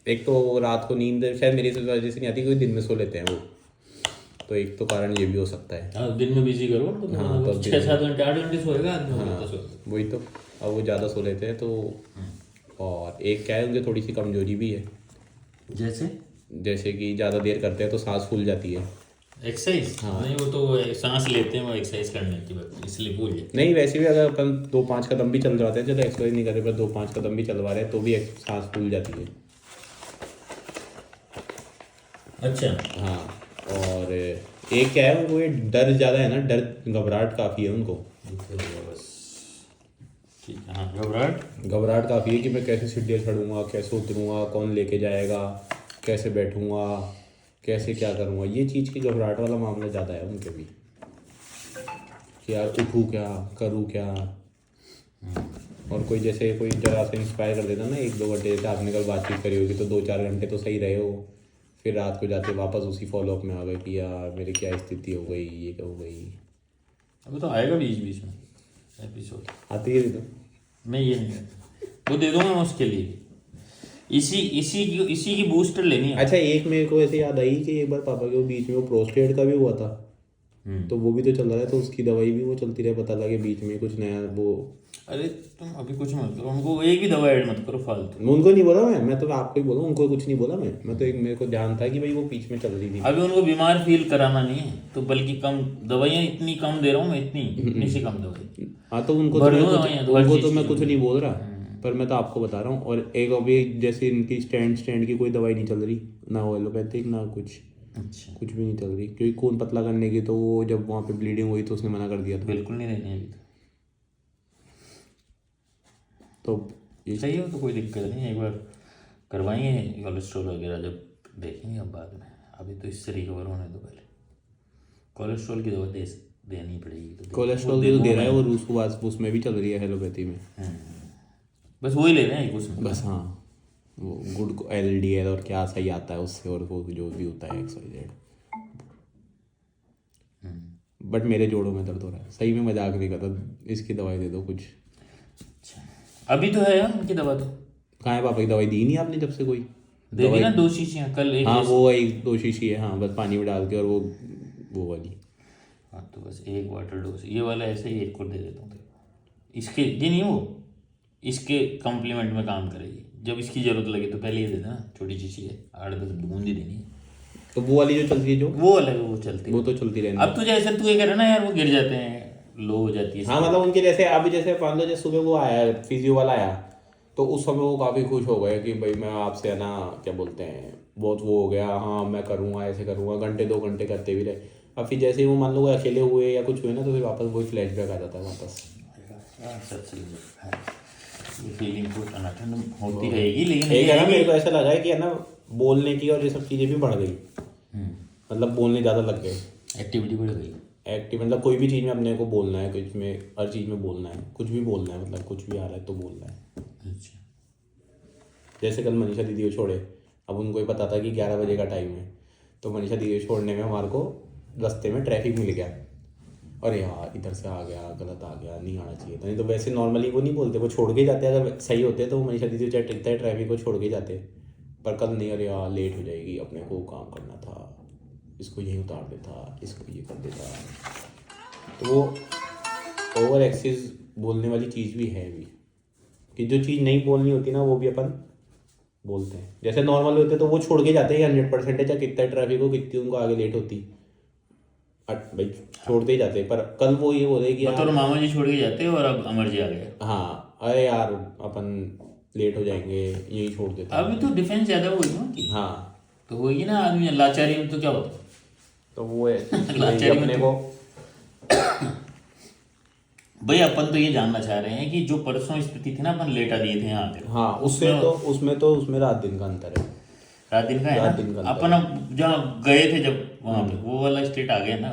एक तो रात को नींद शायद मेरी वजह से नहीं आती क्योंकि दिन में सो लेते हैं वो, तो एक तो कारण ये भी हो सकता है। हाँ, दिन में बिजी करो तो हाँ, तो 6-7 घंटे 8 घंटे सोएगा आदमी, हाँ तो सोएगा। वही तो, अब वो ज़्यादा सो लेते हैं तो। और एक क्या है, उनकी थोड़ी सी कमजोरी भी है, जैसे जैसे कि ज़्यादा देर करते हैं तो सांस फूल जाती है। एक्सरसाइज नहीं, वो तो सांस लेते हैं वो एक्सरसाइज करने की बात, इसलिए भूल जाते नहीं वैसे भी अगर अपन 2-5 कदम भी चल जाते हैं, चलो एक्सरसाइज नहीं कर रहे पर 2-5 कदम भी चलवा रहे हैं तो भी सांस फूल जाती है। हैं। अच्छा, हाँ, और एक क्या है, उनको ये डर ज़्यादा है ना, डर घबराहट काफ़ी है उनको। बस ठीक है। हाँ, घबराहट। घबराहट काफ़ी है कि मैं कैसे सीढ़ियाँ चढ़ूँगा, कैसे उतरूँगा, कौन लेके जाएगा, कैसे बैठूँगा, कैसे क्या करूँगा, ये चीज़ की घबराहट वाला मामला ज़्यादा है उनके भी, कि यार उठूँ क्या, करूँ क्या। और कोई जैसे कोई जरा सा इंस्पायर कर देता ना 1-2 घंटे, जैसे आपने कल बातचीत करी होगी तो 2-4 घंटे तो सही रहे हो, फिर रात को जाते वापस उसी फॉलोअप में आ गए कि यार मेरी क्या स्थिति हो गई, ये क्या हो गई। अभी तो आएगा बीच बीच में एपिसोड, आती है तो मैं ये नहीं करता, वो दे दूंगा मैं उसके लिए। इसी की बूस्टर लेनी है। अच्छा, एक मेरे को ऐसे याद आई कि एक बार पापा के वो बीच में वो प्रोस्टेट का भी हुआ था, तो वो भी तो चल रहा है, तो उसकी दवाई भी वो चलती रहे, पता लगे बीच में कुछ नया वो। अरे तुम अभी कुछ मत करो, उनको एक भी दवा ऐड मत करो फालतू। उनको नहीं बोला मैं तो आपको ही बोला, उनको कुछ नहीं बोला मैं तो एक मेरे को ध्यान था कि भाई वो बीच में चल रही थी। अभी उनको बीमार फील कराना नहीं है, तो बल्कि कम दवाइयाँ इतनी कम दे रहा हूँ मैं, इतनी सी कम दवाई। हाँ, तो उनको भर लो दवाइयाँ तो हर उनको चीज़ तो मैं की कुछ नहीं बोल रहा, पर मैं तो आपको बता रहा हूँ। और एक अभी जैसे इनकी स्टैंड की कोई दवाई नहीं चल रही, ना एलोपैथिक ना कुछ, अच्छा, कुछ भी नहीं चल रही, क्योंकि खून पतला करने की तो वो जब वहाँ पे ब्लीडिंग हुई तो उसने मना कर दिया था। बिल्कुल नहीं देनी अभी तो तो। सही हो तो कोई दिक्कत नहीं, एक बार करवाएंगे कोलेस्ट्रॉल वगैरह, जब देखेंगे अब बाद में। अभी तो इससे रिकवर होने दो पहले। कोलेस्ट्रॉल की दवा देनी पड़ेगी तो कोलेस्ट्रॉल की तो दे रहा है वो रूस को, बस उसमें भी चल रही है एलोपैथी में। बस वही ले रहे हैं उसमें। बस हाँ, वो गुड को LDL और क्या सही आता है उससे, और वो जो भी होता है XYZ। बट मेरे जोड़ों में दर्द हो रहा है, सही में मजाक नहीं करता, इसकी दवाई दे दो कुछ। अच्छा, अभी तो है यार उनकी दवा तो। कहाँ है पापा की दवाई, दी नहीं आपने जब से कोई दे दी ना 2 शीशियाँ कल, एक हाँ ऐसी- वो 1-2 शीशी है, हाँ बस पानी में डाल के, और वो वाली। हाँ तो बस एक वाटर डोज ये वाला ऐसे ही एक को दे देता हूँ तेरे को। इसके ये नहीं, वो इसके कॉम्प्लीमेंट में काम करेगी, जब इसकी जरूरत लगे तो पहले ये दे देना, छोटी शीशी है 8-10 बूंद ही देनी है। तो वो वाली जो चलती है जो, वो अलग है, वो चलती वो है। तो चलती रहनी अब तो जैसे तू ये कह रहा ना यार, वो गिर जाते हैं, लो हो जाती है। हाँ मतलब उनके जैसे अभी जैसे मान लो जैसे सुबह वो आया फिजियो वाला आया, तो उस समय वो काफ़ी खुश हो गए कि भाई मैं आपसे है ना, क्या बोलते हैं, बहुत वो हो गया, हाँ मैं करूँगा ऐसे करूँगा, घंटे 2 घंटे करते भी रहे। अब फिर जैसे ही वो मान लो वो अकेले हुए या कुछ हुए ना, तो फिर वापस वही फ्लैशबैक आ जाता है वापस। ये फीलिंग तो टनाटन होती रहेगी, लेकिन एक ये है ना, है मेरे को कि ऐसा लगा है कि है ना, बोलने की और ये सब चीज़ें भी बढ़ गई, मतलब बोलने ज़्यादा लग गए, एक्टिविटी बढ़ गई। एक्टिव, मतलब कोई भी चीज़ में अपने को बोलना है, कुछ में हर चीज़ में बोलना है, कुछ भी बोलना है, मतलब कुछ भी आ रहा है तो बोलना है। अच्छा, जैसे कल मनीषा दीदी को छोड़े, अब उनको ही पता था कि 11 बजे का टाइम है, तो मनीषा दीदी को छोड़ने में हमारे को रास्ते में ट्रैफिक मिल गया, अरे यार इधर से आ गया, गलत आ गया, नहीं आना चाहिए था। नहीं तो वैसे नॉर्मली वो नहीं बोलते, वो छोड़ के जाते, अगर सही होते तो मनीषा दीदी चाहे टिकता है ट्रैफिक को छोड़ के जाते, पर कल नहीं, अरे यार लेट हो जाएगी, अपने को काम करना था, इसको यहीं उतार देता, इसको ये कर देता। तो वो ओवर एक्सेस बोलने वाली चीज़ भी है भी, कि जो चीज़ नहीं बोलनी होती ना वो भी अपन बोलते हैं। जैसे नॉर्मल होते तो वो छोड़ के जाते हैं 100% है, चाहे कितना ट्रैफिक हो, कितनी उनको आगे लेट होती, भाई छोड़ते ही जाते हैं। पर कल वो ये बोले कि बतौर मामा जी छोड़ के जाते हैं, और अब अमर जी आ गए। हाँ अरे यार अपन लेट हो जाएंगे, यही छोड़ देते हैं। अभी तो डिफेंस ज्यादा हुई ना उनकी, हाँ, तो होगी ना आदमी लाचारी में तो क्या होता है। तो वो है लाचारी में अपने तो- को। भाई अपन तो ये जानना चाह रहे हैं कि जो परसों स्थिति थी ना, अपन लेटा दिए थे यहाँ पे, हाँ उसमें रात दिन का अंतर है। रात दिन का है रात दिन का ना। अंतर अपन अब जहाँ गए थे जब वहाँ पे, वो वाला स्टेट आ गया ना।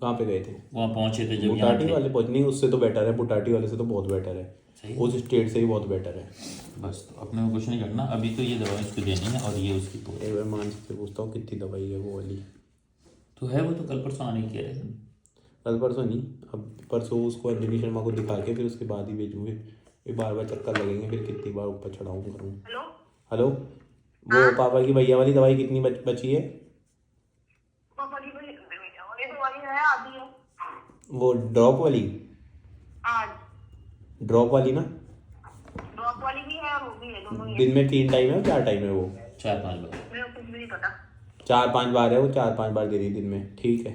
कहाँ पे गए थे? वहाँ पहुंचे थे जब यहाँ बुटाटी थे। वाले पहुंचनी, उससे तो बेटर है, बुटाटी वाले से तो बहुत बेटर है, सही। उस स्टेट से ही बहुत बेटर है। बस तो अपने को कुछ नहीं करना, अभी तो ये दवा इसको देनी है, और ये उसकी पूरी एक बार मानसिक से पूछता हूँ कितनी दवाई है वो वाली। तो है, वो तो कल परसों आने की कह रहे थे। कल परसों नहीं, अब परसों उसको अंजलि शर्मा को दिखा के फिर उसके बाद ही भेजूँगे, फिर बार बार चक्कर लगेंगे, फिर कितनी बार ऊपर चढ़ाऊँ करूँ। हेलो, वो पापा की भैया वाली दवाई कितनी बची है? पापा की भाई ये दवाई है आधी है वो ड्रॉप वाली, आज ड्रॉप वाली ना? ड्रॉप वाली भी है और वो भी है, दोनों ही है। दिन में 3 टाइम है, 4 टाइम है वो? 4-5 बार। मेरे को कुछ भी नहीं पता। 4-5 बार है वो, 4-5 बार दे रही दिन में, ठीक है।